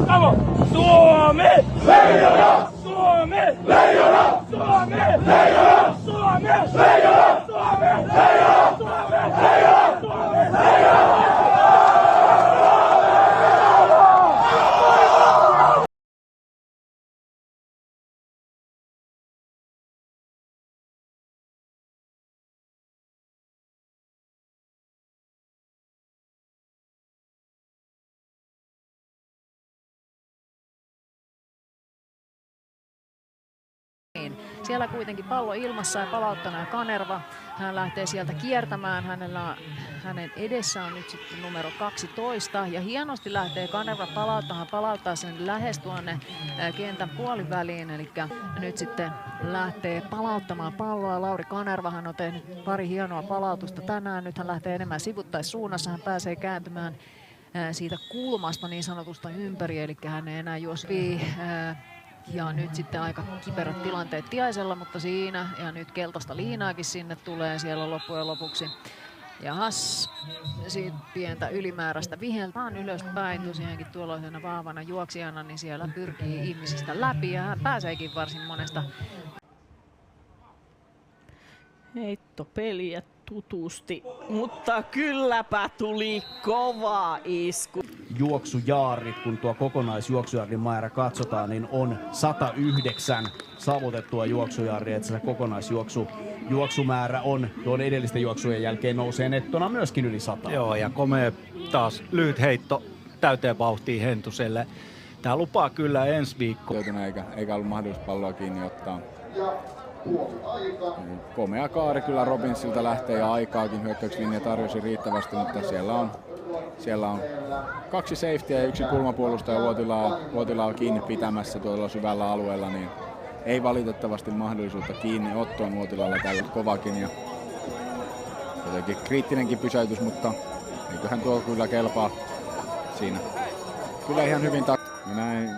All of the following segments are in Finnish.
Bravo! Suomi! Leijona! Suomi! Leijona! Suomi! Leijona! Suomi! Leijona! Suomi! Leijona! Suomi! Leijona! Suomi! Leijona! Siellä kuitenkin pallo ilmassa ja palauttanut Kanerva. Hän lähtee sieltä kiertämään. Hänen edessä on nyt sitten numero 12 ja hienosti lähtee Kanerva palauttaa sen lähes tuonne kentän puoliväliin. Eli nyt sitten lähtee palauttamaan palloa. Lauri Kanerva, hän on tehnyt pari hienoa palautusta tänään. Nyt hän lähtee enemmän sivuttaissuunnassa. Hän pääsee kääntymään siitä kulmasta niin sanotusta ympäri, eli hän ei enää juospii. Ja nyt sitten aika kiperät tilanteet Tiaisella, mutta siinä ja nyt keltaista liinaakin sinne tulee siellä loppujen lopuksi. Jahas, siitä pientä ylimääräistä viheltään ylöspäin tosiaankin tuollaisena vahvana juoksijana, niin siellä pyrkii ihmisistä läpi ja hän pääseekin varsin monesta. Heittopeliä tutusti, mutta kylläpä tuli kova isku. Juoksujaarit, kun tuo kokonaisjuoksujaarin määrä katsotaan, niin on 109 saavutettua juoksujaaria, että se kokonaisjuoksumäärä on tuon edellisten juoksujen jälkeen nousee nettona myöskin yli 100. Joo, ja komea taas lyhyt heitto täyteen vauhtiin Hentuselle. Tää lupaa kyllä ensi viikko. Eikä ollut mahdollista palloa kiinni ottaa. Komea kaari kyllä Robinsilta lähtee ja aikaakin hyökkäyslinja tarjosi riittävästi, mutta siellä on 2 safetyä ja 1 kulmapuolustaja Luotilaa kiinni pitämässä tuolla syvällä alueella, niin ei valitettavasti mahdollisuutta kiinni ottoon Luotilalla tällä kovakin ja jotenkin kriittinenkin pysäytys, mutta eiköhän tuo kyllä kelpaa siinä. Kyllä ihan hyvin ja näin.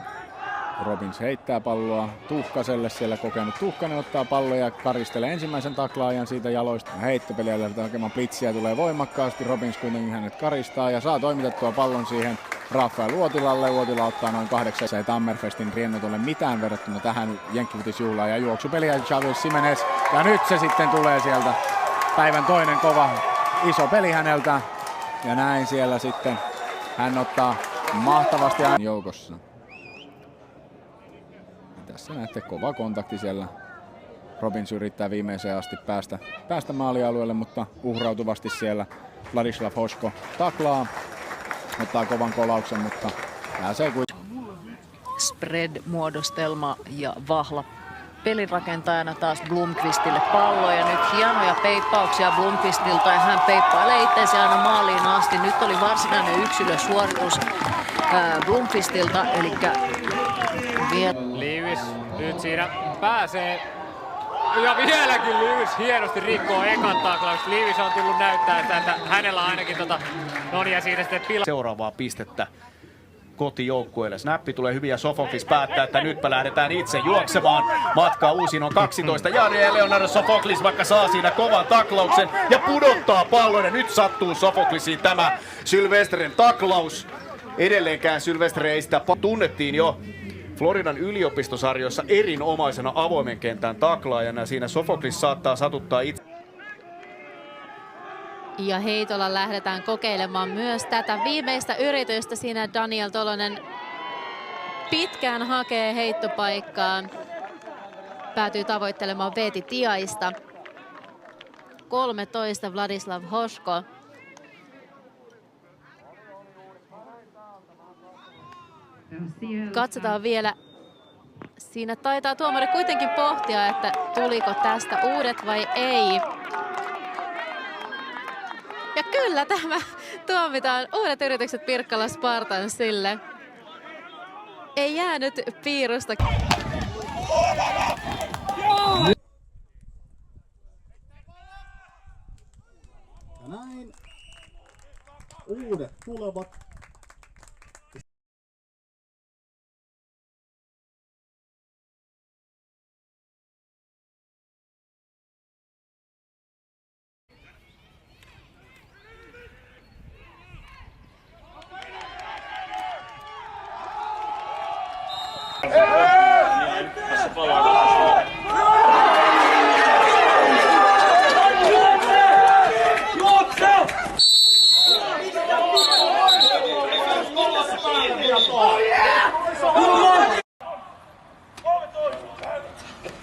Robins heittää palloa Tuhkaselle, siellä kokenut Tuhkanen ottaa palloa ja karistelee ensimmäisen taklaajan siitä jaloista. Heittopeliä lähdetään hakemaan blitsiä, tulee voimakkaasti, Robins kuitenkin hänet karistaa ja saa toimitettua pallon siihen Rafael Luotilalle. Luotila ottaa noin 8. Ei Tammerfestin riennot ole mitään verrattuna tähän jenkkifutisjuhlaan ja juoksupeliä Javier Simenez. Ja nyt se sitten tulee sieltä päivän toinen kova iso peli häneltä. Ja näin siellä sitten hän ottaa mahtavasti joukossa. Tässä näette kova kontakti siellä. Robins yrittää viimeiseen asti päästä maalialueelle, mutta uhrautuvasti siellä Vladislav Hosko taklaa. Ottaa kovan kolauksen, mutta pääsee kuitenkin. Spread-muodostelma ja Vahla pelirakentajana taas Blomqvistille pallo ja nyt hienoja peippauksia Blomqvistilta ja hän peippailee itseensä aina maaliin asti. Nyt oli varsinainen yksilösuoritus Blomqvistilta, eli Lewis nyt siinä pääsee ja vieläkin Lewis hienosti rikkoo ekan taklaukset. Lewis on tullut näyttää sitä, että hänellä on ainakin ja siinä sitten seuraavaa pistettä kotijoukkueelle. Snappi tulee hyvin ja Sofoklis päättää, että nytpä lähdetään itse juoksemaan. Matkaa uusiin on 12 jaaria ja Leonardo Sofoklis vaikka saa siinä kovan taklauksen ja pudottaa pallon. Ja nyt sattuu Sofoklisiin tämä Sylvestren taklaus. Edelleenkään Sylvestre ei sitä tunnettiin jo Floridan yliopistosarjoissa erinomaisena avoimen kentän taklaajana. Siinä Sofoklis saattaa satuttaa itse. Ja heitolla lähdetään kokeilemaan myös tätä viimeistä yritystä. Siinä Daniel Tolonen pitkään hakee heittopaikkaan. Päätyy tavoittelemaan Veeti Tiaista. 13 Vladislav Hosko. Katsotaan vielä. Siinä taitaa tuomari kuitenkin pohtia, että tuliko tästä uudet vai ei. Ja kyllä tämä tuomitaan uudet yritykset Pirkkala Spartansille. Ei jäänyt piirusta. Ja näin uudet tulevat.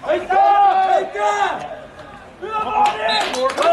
Heikkää! Hyvä maali!